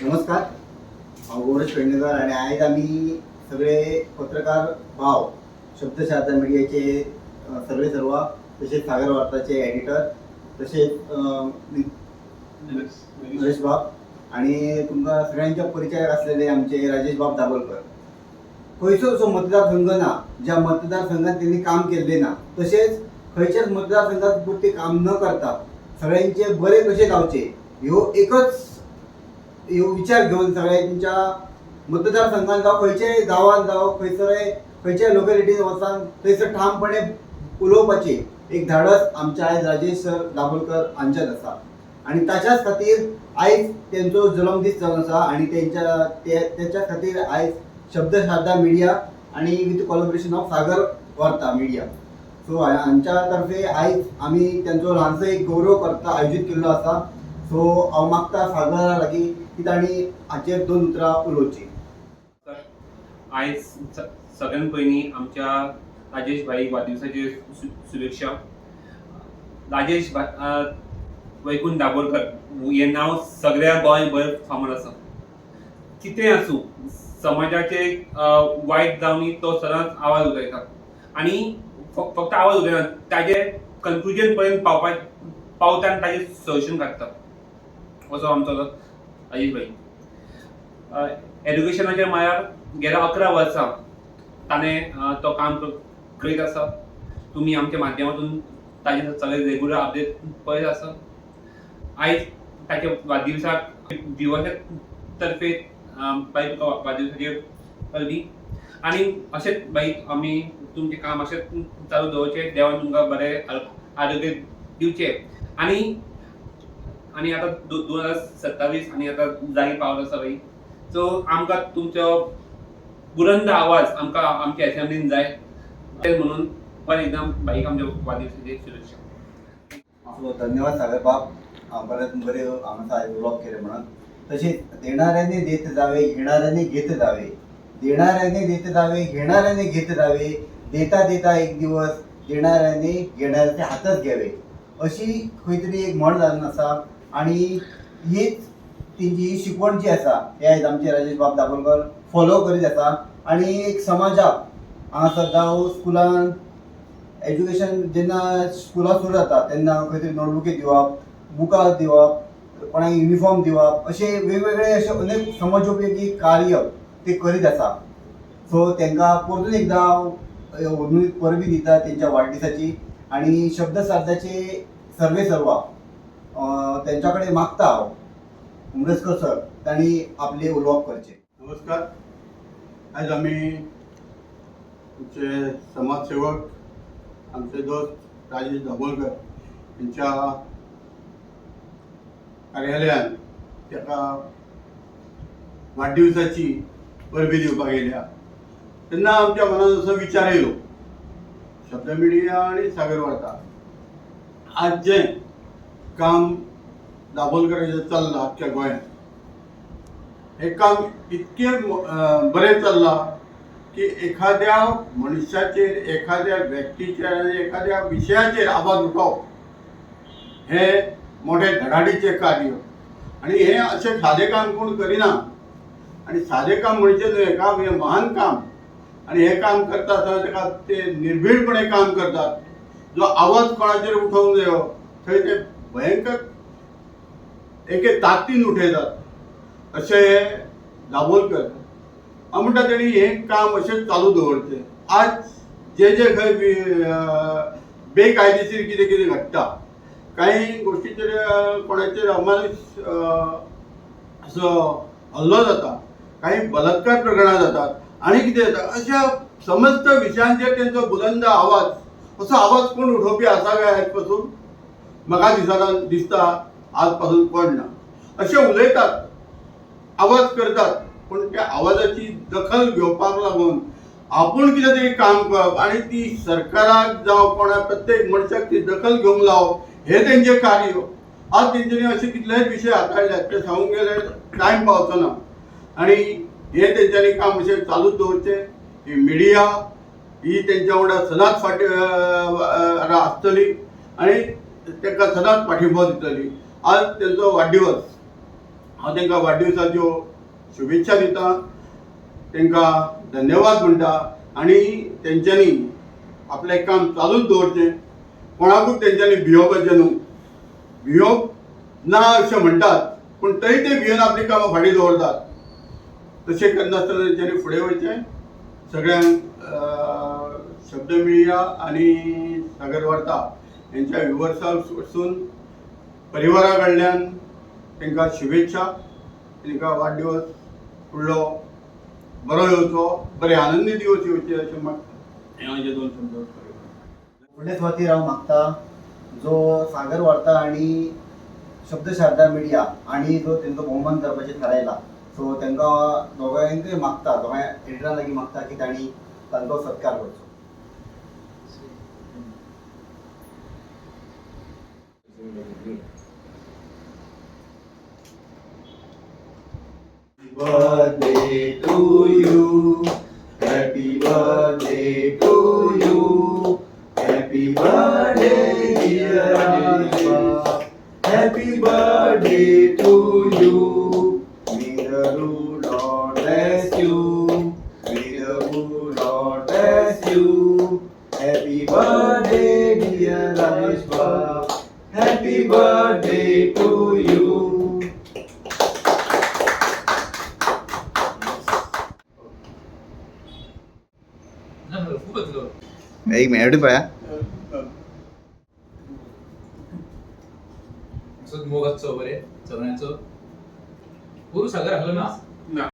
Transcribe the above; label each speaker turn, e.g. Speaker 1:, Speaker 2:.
Speaker 1: नमस्कार, हांव गौरव पेडणेकर आणि आज आम्ही सगळे पत्रकार भाव शब्दशास्त्र मीडियाचे सर्वे सर्वा तसेच सागर वार्ताचे एडिटर तसेच नरेश बाब आणि तुमकां सगळ्यांच्या परिचयाक असलेले आमचे राजेश बाब दाबोलकर. खंयचो असो मतदारसंघ ना ज्या मतदारसंघात त्यांनी काम केले ना, तसेच खंयच्याच मतदारसंघात ते काम न करता सगळ्यांचे बरे कसे जावचे ह्यो एकच ह्यो विचार घेऊन सगळ्यांच्या मतदारसंघात जावं खंयच्याय गांवांत जावं खंयच्याय लोकेलिटीन वचून थंयसर ठामपणे उलोवपाचे एक धाडस आमच्या आयज राजेश सर दाबोलकर हांच्यात आसा आणि ताच्याच खातीर आयज तेंचो जल्मदीस जावन आसा आणि तेच्या खातीर आयज शब्दशारदा मिडिया आणि विथ कोलॅबोरेशन ऑफ सागर वार्ता मिडिया सो हांच्या तर्फे आयज आमी तेंचो ल्हानसो एक गौरव करता आयोजीत केल्लो आसा. सो हांव मागता सागरा लागीं की तांणी हाचेर 2 उतरां उलोवची.
Speaker 2: आयज सगळ्यान पयलीं आमच्या राजेश भाई वाडदिवसाची शुभेच्छा. राजेश वैकुंठ दाबोलकर हे नांव सगळ्या गोंयभर फामाद आसा. कितें आसूं समाजाचे वायट जावनी तो सदांच आवाज उठयता आणि फक्त आवाज उठयना, ताजे कन्क्लुजन पर्यंत पावता आनी ताजेर सोल्युशन काडटा असो आमचो राजेश भाई. एड्युकेशनाच्या मळार गेल्या 11 वर्सां ताणें तो काम करीत आसा. तुमी आमच्या माध्यमातून ताजे सगळे रेग्युलर अपडेट पळयत आसा. आयज ताच्या वाडदिवसाक दिवसा तर्फे बाई तुका वाडदिवसाचे परबी आणि अशेंच बाई आमी तुमचें काम अशेंच चालू दवरचें. देवान तुमकां बरें आरोग्य दिवचें आणि आता 2027 आणि आता जागी पावलो आसा बाई. सो आमकां तुमचो बुलंद आवाज आमच्या असेंब्लीन जाय म्हणून पण एकदम बाईक आमच्या वाडदिवसाची शुभेच्छा.
Speaker 1: धन्यवाद सागर बाब, बरे आमचा उलोवप केले म्हणून. तसेच देणाऱ्याने देत जावे, घेणाऱ्याने घेत जावे, देणाऱ्याने देत जावे, घेणाऱ्याने घेत जावे, देता देता एक दिवस देणाऱ्याने घेणाऱ्याचे हातच घ्यावे अशी खंय तरी एक म्हण जावन आसा आणि हीच तेंची शिकवण जी आसा हे आयज आमचे राजेश बाब दाबोलकर फॉलो करीत आसा. आणि एक समाजाक हांगासर जावं स्कुलान एज्युकेशन जेन्ना स्कुलां सुरू जाता तेन्ना खंय तरी नोटबुकी दिवप, बुकां दिवप, कोणाक युनिफॉर्म दिवप अशे वेगवेगळे अशे अनेक समाजोपयोगी कार्य ते करीत आसा. सो तांकां परतून एकदां परबी दिता तेंच्या वाडदिसाची आणि शब्दशास्त्राचे सर्वे सर्वा त्यांच्या कडेन मागता हांव उमरेस्कर सर तांणी आपले उलोवप करचें.
Speaker 3: नमस्कार. आज आम्ही आमचे समाजसेवक आमचे दोस्त राजेश दाबोलकर यांच्या कार्यालयात त्याका वाढदिवसाची परबी दिवपाक गेल्या तेन्ना आमच्या मनात असो विचार येयलो, शब्द मिडिया आणि सागर वार्ता आज जे काम दाबोलकरांचें चल्लां आख्ख्या गोंयांत, हे काम इतकें बरें चल्लां की एखाद्या मनशाचेर, एखाद्या व्यक्तीचेर आनी एखाद्या विशयाचेर आवाज उठोवप हे मोठे धडाडीचे कार्य. आणि हे अशें सादें काम कोण करिना. आणि सादें काम म्हणजे न्हय, हे काम हे महान काम. आणि हे काम करता आसतना ताका ते निर्भीडपणे काम करतात. जो आवाज कोणाचेर उठोवंक जायो थंय ते भयंकर एके ताकतीन उठयतात अशें हे दाबोलकर. हांव म्हणटा तेणी हें काम अशेंच चालू दवरचें. आज जे खंय बेकायदेशीर कितें कितें घडटा, काही गोष्टीचेर कोणाचेर अमानुष असो हल्लो जाता, काही बलात्कार प्रकरणां जातात आनी कितें जाता, अशा समस्त विशयांचेर तेंचो बुलंद आवाज, असो आवाज कोण उठोवपी आसा काय आज पासून? म्हाका दिसता आज पासून कोण ना. अशें उलयतात, आवाज करतात, पण त्या आवाजाची दखल घेवपाक लागून आपूण कितें तरी काम करप आणि ती सरकाराक जावं कोणा प्रत्येक मनशाक ती दखल घेवंक लावप हे तेंचें कार्य. आज तेंच्यांनी अशे कितलेच विशय हाताळल्यात ते सांगूंक गेले टायम पावचो ना. आणि हे तेंच्यांनी काम अशें चालूच दवरचें. ही मिडिया ही तेंच्या वांगडा सदांच फाटी आसतली आणि ताका सदांच पाठिंबो दितली. आज तेंचो वाडदिवस हांव तांकां वाडदिवसाच्यो शुभेच्छा दिता, तांकां धन्यवाद म्हणटा आनी तेंच्यांनी आपलें काम चालूच दवरचें. कोणाकूच तेंच्यांनी भियोवपाचें न्हू. भियोवप ना अशें म्हणटात पूण तरी ते भियोन आपलीं कामां फाटीं दवरतात. तशें करनासतना तेंच्यांनी फुडें वयचें. सगळ्यांक शब्द मिडिया आनी सागर वार्ता हेंच्या व्युवर्साक वचून परिवारा कडल्यान तांकां शुभेच्छा. तांकां वाडदिवस फुडलो बरो येवचो, बरे आनंदी दिवस येवचे अशें हें म्हाजे 2 शब्द.
Speaker 1: फुडले सुवातेर हांव मागता जो सागर वार्ता आणि शब्द शारदा मिडिया आणि जो त्यांचा भोवमान करपाचें थारायला, सो तांकां दोगांयकूय मागता, दोगांय एडिटरां लागीं मागता की तांणी तांचो सत्कार करचो. Birthday to you, happy birthday to you, happy birthday dear Anushka, happy birthday to you. May the good Lord bless you, may the good Lord bless you. Happy birthday dear Anushka, happy birthday to you. एक minute पाया
Speaker 4: मोगाचो बरे सगळ्यांचो गुरु सागर आसलो ना
Speaker 2: ना